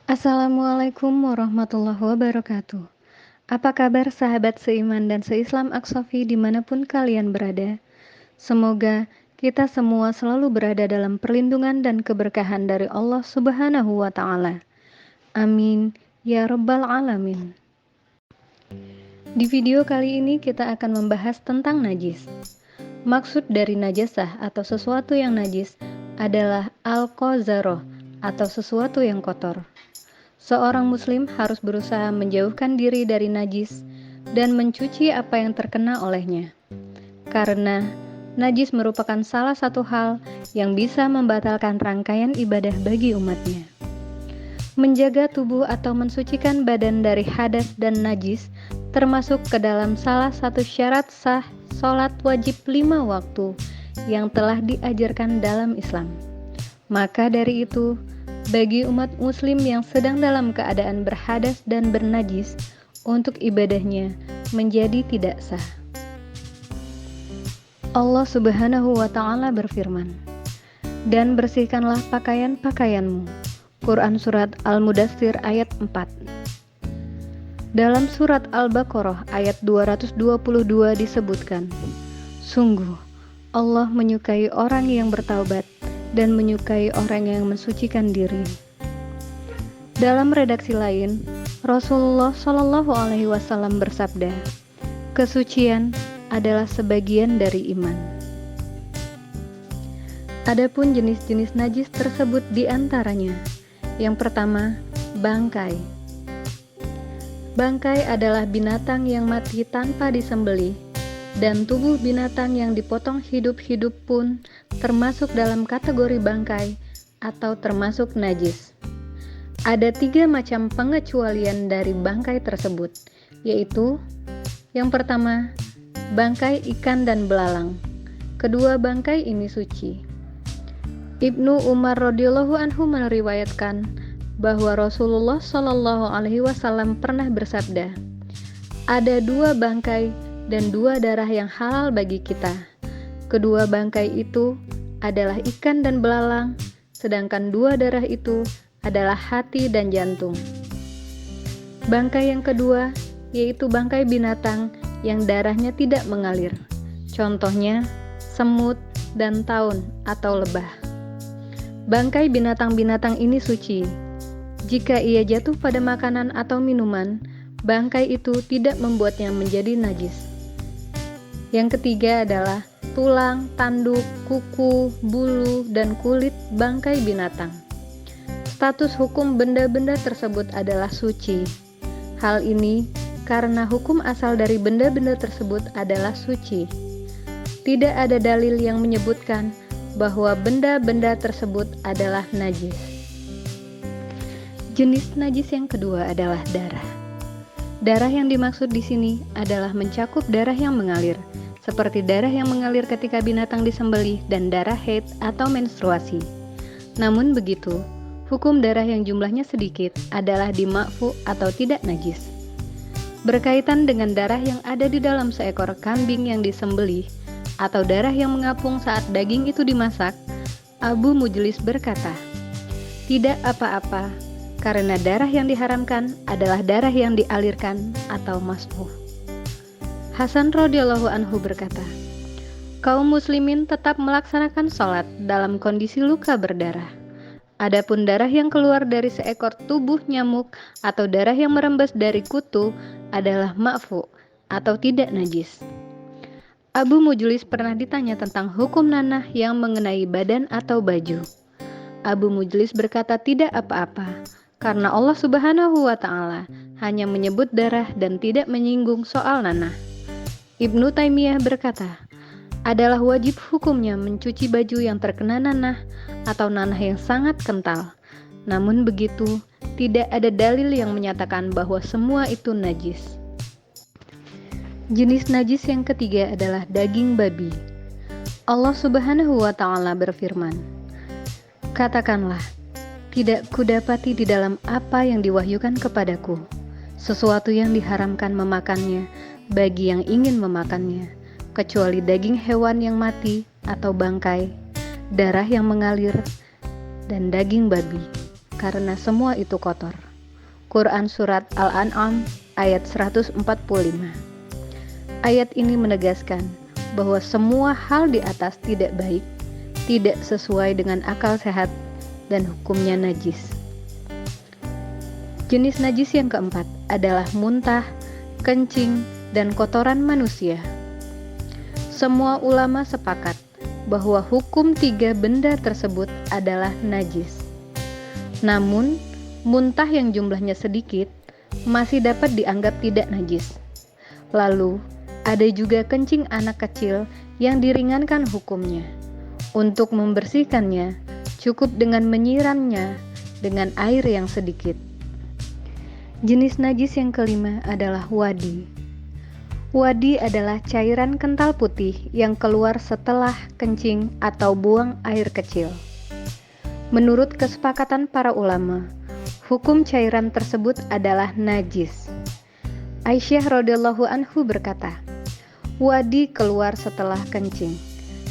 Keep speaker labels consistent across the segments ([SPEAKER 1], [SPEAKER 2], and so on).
[SPEAKER 1] Assalamualaikum warahmatullahi wabarakatuh. Apa kabar sahabat seiman dan seislam Aksofi dimanapun kalian berada? Semoga kita semua selalu berada dalam perlindungan dan keberkahan dari Allah Subhanahu wa Ta'ala. Amin ya Rabbal 'Alamin. Di video kali ini kita akan membahas tentang najis. Maksud dari najasah atau sesuatu yang najis adalah al-qazarah atau sesuatu yang kotor. Seorang muslim harus berusaha menjauhkan diri dari najis dan mencuci apa yang terkena olehnya. Karena najis merupakan salah satu hal yang bisa membatalkan rangkaian ibadah bagi umatnya. Menjaga tubuh atau mensucikan badan dari hadas dan najis termasuk ke dalam salah satu syarat sah sholat wajib 5 waktu yang telah diajarkan dalam Islam. Maka dari itu, bagi umat muslim yang sedang dalam keadaan berhadas dan bernajis, untuk ibadahnya menjadi tidak sah. Allah Subhanahu wa Ta'ala berfirman, "Dan bersihkanlah pakaian-pakaianmu." Quran Surat Al-Mudaththir ayat 4. Dalam Surat Al-Baqarah ayat 222 disebutkan, "Sungguh, Allah menyukai orang yang bertaubat dan menyukai orang yang mensucikan diri." Dalam redaksi lain, Rasulullah Shallallahu Alaihi Wasallam bersabda, "Kesucian adalah sebagian dari iman." Adapun jenis-jenis najis tersebut diantaranya, yang pertama, bangkai. Bangkai adalah binatang yang mati tanpa disembelih, dan tubuh binatang yang dipotong hidup-hidup pun termasuk dalam kategori bangkai atau termasuk najis. Ada 3 macam pengecualian dari bangkai tersebut, yaitu yang pertama, bangkai ikan dan belalang. Kedua bangkai ini suci. Ibnu Umar radhiyallahu anhu meriwayatkan bahwa Rasulullah Shallallahu Alaihi Wasallam pernah bersabda, "Ada 2 bangkai dan 2 darah yang halal bagi kita. Kedua bangkai itu adalah ikan dan belalang, sedangkan 2 darah itu adalah hati dan jantung." Bangkai yang kedua yaitu bangkai binatang yang darahnya tidak mengalir. Contohnya semut dan taun atau lebah. Bangkai binatang-binatang ini suci. Jika ia jatuh pada makanan atau minuman, bangkai itu tidak membuatnya menjadi najis. Yang ketiga adalah tulang, tanduk, kuku, bulu, dan kulit bangkai binatang. Status hukum benda-benda tersebut adalah suci. Hal ini karena hukum asal dari benda-benda tersebut adalah suci. Tidak ada dalil yang menyebutkan bahwa benda-benda tersebut adalah najis. Jenis najis yang kedua adalah darah. Darah yang dimaksud di sini adalah mencakup darah yang mengalir, seperti darah yang mengalir ketika binatang disembelih dan darah haid atau menstruasi. Namun begitu, hukum darah yang jumlahnya sedikit adalah dima'fu atau tidak najis. Berkaitan dengan darah yang ada di dalam seekor kambing yang disembelih atau darah yang mengapung saat daging itu dimasak, Abu Mujlis berkata, "Tidak apa-apa, karena darah yang diharamkan adalah darah yang dialirkan atau masfuh." Hasan radhiyallahu anhu berkata, "Kaum muslimin tetap melaksanakan sholat dalam kondisi luka berdarah. Adapun darah yang keluar dari seekor tubuh nyamuk atau darah yang merembes dari kutu adalah ma'fu atau tidak najis." Abu Mujlis pernah ditanya tentang hukum nanah yang mengenai badan atau baju. Abu Mujlis berkata tidak apa-apa, karena Allah Subhanahu wa Ta'ala hanya menyebut darah dan tidak menyinggung soal nanah. Ibnu Taimiyah berkata, adalah wajib hukumnya mencuci baju yang terkena nanah atau nanah yang sangat kental. Namun begitu, tidak ada dalil yang menyatakan bahwa semua itu najis. Jenis najis yang ketiga adalah daging babi. Allah Subhanahu wa Ta'ala berfirman, "Katakanlah, tidak kudapati di dalam apa yang diwahyukan kepadaku sesuatu yang diharamkan memakannya bagi yang ingin memakannya, kecuali daging hewan yang mati atau bangkai, darah yang mengalir, dan daging babi." karena semua itu kotor. Quran Surat Al-An'am ayat 145. Ayat ini menegaskan bahwa semua hal di atas tidak baik, tidak sesuai dengan akal sehat, dan hukumnya najis. Jenis najis yang keempat adalah muntah, kencing, dan kotoran manusia. Semua ulama sepakat bahwa hukum 3 benda tersebut adalah najis. Namun, muntah yang jumlahnya sedikit masih dapat dianggap tidak najis. Lalu, ada juga kencing anak kecil yang diringankan hukumnya. Untuk membersihkannya, cukup dengan menyiramnya dengan air yang sedikit. Jenis najis yang kelima adalah wadi. Wadi adalah cairan kental putih yang keluar setelah kencing atau buang air kecil. Menurut kesepakatan para ulama, hukum cairan tersebut adalah najis. Aisyah radhiyallahu anhu berkata, wadi keluar setelah kencing.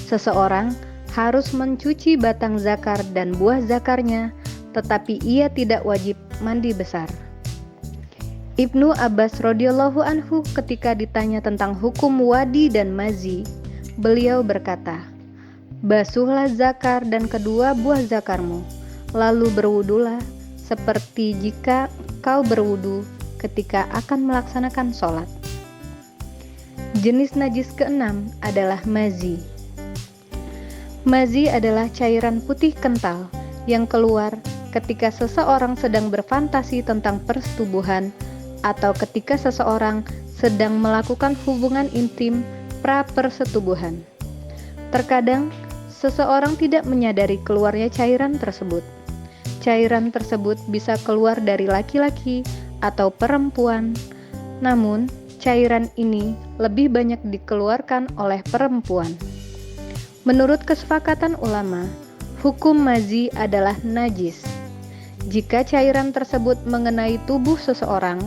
[SPEAKER 1] Seseorang harus mencuci batang zakar dan buah zakarnya, tetapi ia tidak wajib mandi besar. Ibnu Abbas radhiyallahu anhu ketika ditanya tentang hukum wadi dan mazi, beliau berkata, basuhlah zakar dan kedua buah zakarmu, lalu berwudulah seperti jika kau berwudu ketika akan melaksanakan sholat. Jenis najis keenam adalah mazi. Mazi adalah cairan putih kental yang keluar ketika seseorang sedang berfantasi tentang persetubuhan atau ketika seseorang sedang melakukan hubungan intim pra-persetubuhan. Terkadang, seseorang tidak menyadari keluarnya cairan tersebut. Cairan tersebut bisa keluar dari laki-laki atau perempuan, namun cairan ini lebih banyak dikeluarkan oleh perempuan. Menurut kesepakatan ulama, hukum mazi adalah najis. Jika cairan tersebut mengenai tubuh seseorang,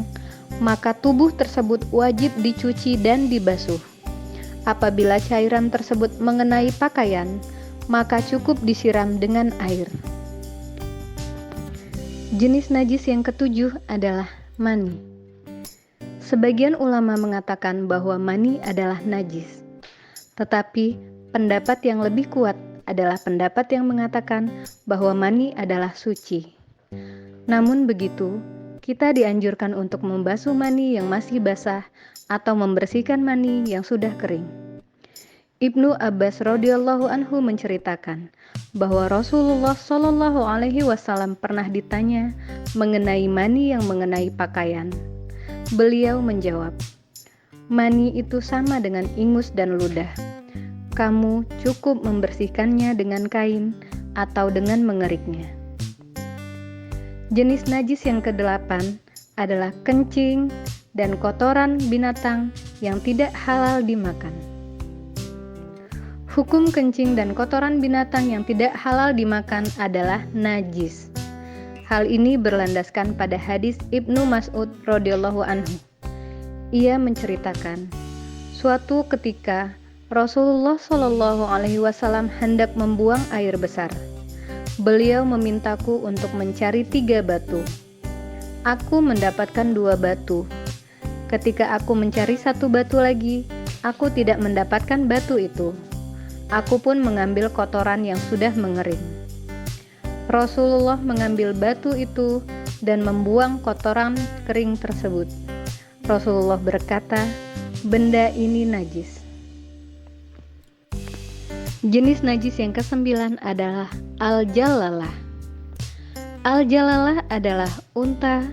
[SPEAKER 1] maka tubuh tersebut wajib dicuci dan dibasuh. Apabila cairan tersebut mengenai pakaian, maka cukup disiram dengan air. Jenis najis yang ketujuh adalah mani. Sebagian ulama mengatakan bahwa mani adalah najis. Tetapi pendapat yang lebih kuat adalah pendapat yang mengatakan bahwa mani adalah suci. Namun begitu, kita dianjurkan untuk membasuh mani yang masih basah atau membersihkan mani yang sudah kering. Ibnu Abbas radhiyallahu anhu menceritakan bahwa Rasulullah shallallahu alaihi wasallam pernah ditanya mengenai mani yang mengenai pakaian. Beliau menjawab, mani itu sama dengan ingus dan ludah. Kamu cukup membersihkannya dengan kain atau dengan mengeriknya. Jenis najis yang kedelapan adalah kencing dan kotoran binatang yang tidak halal dimakan. Hukum kencing dan kotoran binatang yang tidak halal dimakan adalah najis. Hal ini berlandaskan pada hadis Ibnu Mas'ud radhiyallahu anhu. Ia menceritakan, suatu ketika Rasulullah shallallahu alaihi wasallam hendak membuang air besar. Beliau memintaku untuk mencari 3 batu. Aku mendapatkan 2 batu. Ketika aku mencari 1 batu lagi, aku tidak mendapatkan batu itu. Aku pun mengambil kotoran yang sudah mengering. Rasulullah mengambil batu itu dan membuang kotoran kering tersebut. Rasulullah berkata, benda ini najis. Jenis najis yang ke-9 adalah al-jalalah. Al-jalalah adalah unta,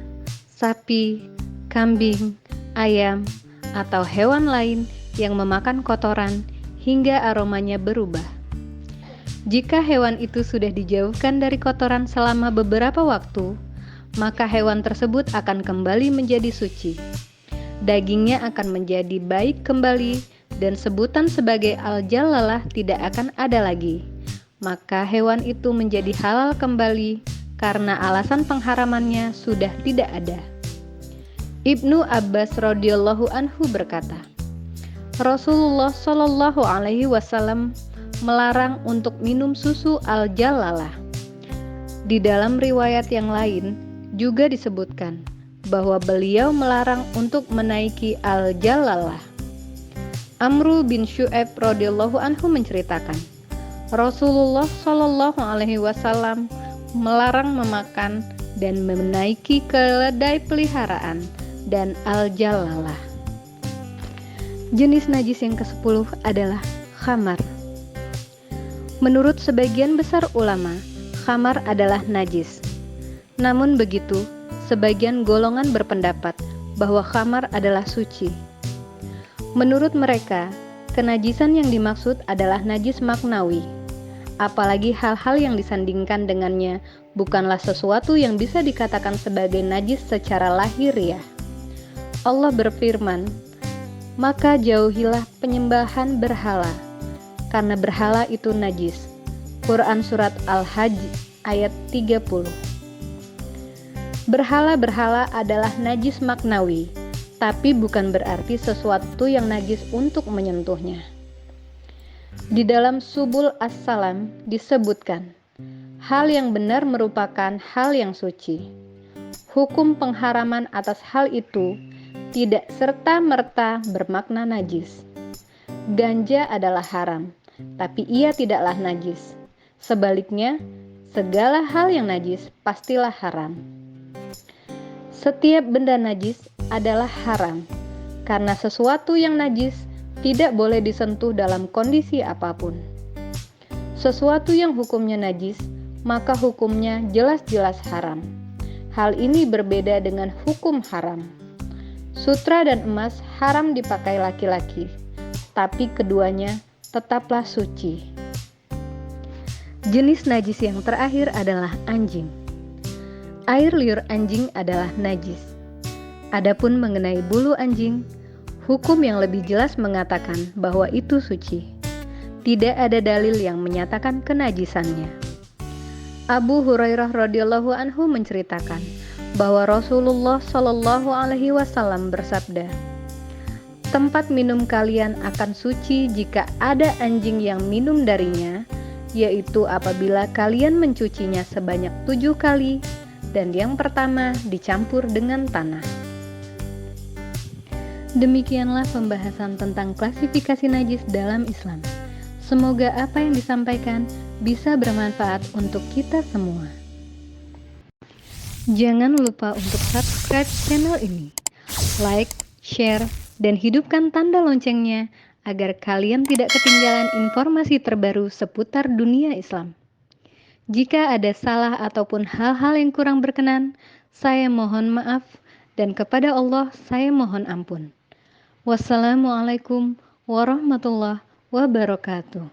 [SPEAKER 1] sapi, kambing, ayam, atau hewan lain yang memakan kotoran hingga aromanya berubah. Jika hewan itu sudah dijauhkan dari kotoran selama beberapa waktu, maka hewan tersebut akan kembali menjadi suci. Dagingnya akan menjadi baik kembali dan sebutan sebagai al-jalalah tidak akan ada lagi. Maka hewan itu menjadi halal kembali karena alasan pengharamannya sudah tidak ada. Ibnu Abbas radhiyallahu anhu berkata, Rasulullah shallallahu alaihi wasallam melarang untuk minum susu al-jalalah. Di dalam riwayat yang lain juga disebutkan bahwa beliau melarang untuk menaiki Al-Jalalah. Amru bin Syu'aib radhiyallahu anhu menceritakan, Rasulullah Shallallahu alaihi wasallam melarang memakan dan menaiki keledai peliharaan dan Al-Jalalah. Jenis najis yang ke-10 adalah khamar. Menurut sebagian besar ulama, khamar adalah najis. Namun begitu, sebagian golongan berpendapat bahwa khamar adalah suci. Menurut mereka, kenajisan yang dimaksud adalah najis maknawi. Apalagi hal-hal yang disandingkan dengannya bukanlah sesuatu yang bisa dikatakan sebagai najis secara lahiriah. Allah berfirman, "Maka jauhilah penyembahan berhala, karena berhala itu najis." Quran Surat Al-Hajj ayat 30. Berhala-berhala adalah najis maknawi, tapi bukan berarti sesuatu yang najis untuk menyentuhnya. Di dalam Subul As-Salam disebutkan, hal yang benar merupakan hal yang suci. Hukum pengharaman atas hal itu tidak serta-merta bermakna najis. Ganja adalah haram, tapi ia tidaklah najis. Sebaliknya, segala hal yang najis pastilah haram. Setiap benda najis adalah haram, karena sesuatu yang najis tidak boleh disentuh dalam kondisi apapun. Sesuatu yang hukumnya najis, maka hukumnya jelas-jelas haram. Hal ini berbeda dengan hukum haram. Sutra dan emas haram dipakai laki-laki, tapi keduanya tetaplah suci. Jenis najis yang terakhir adalah anjing. Air liur anjing adalah najis. Adapun mengenai bulu anjing, hukum yang lebih jelas mengatakan bahwa itu suci. Tidak ada dalil yang menyatakan kenajisannya. Abu Hurairah radhiyallahu anhu menceritakan bahwa Rasulullah Shallallahu alaihi wasallam bersabda, "Tempat minum kalian akan suci jika ada anjing yang minum darinya, yaitu apabila kalian mencucinya sebanyak 7 kali, dan yang pertama dicampur dengan tanah." Demikianlah pembahasan tentang klasifikasi najis dalam Islam. Semoga apa yang disampaikan bisa bermanfaat untuk kita semua. Jangan lupa untuk subscribe channel ini, like, share, dan hidupkan tanda loncengnya agar kalian tidak ketinggalan informasi terbaru seputar dunia Islam. Jika ada salah ataupun hal-hal yang kurang berkenan, saya mohon maaf, dan kepada Allah saya mohon ampun. Wassalamualaikum warahmatullahi wabarakatuh.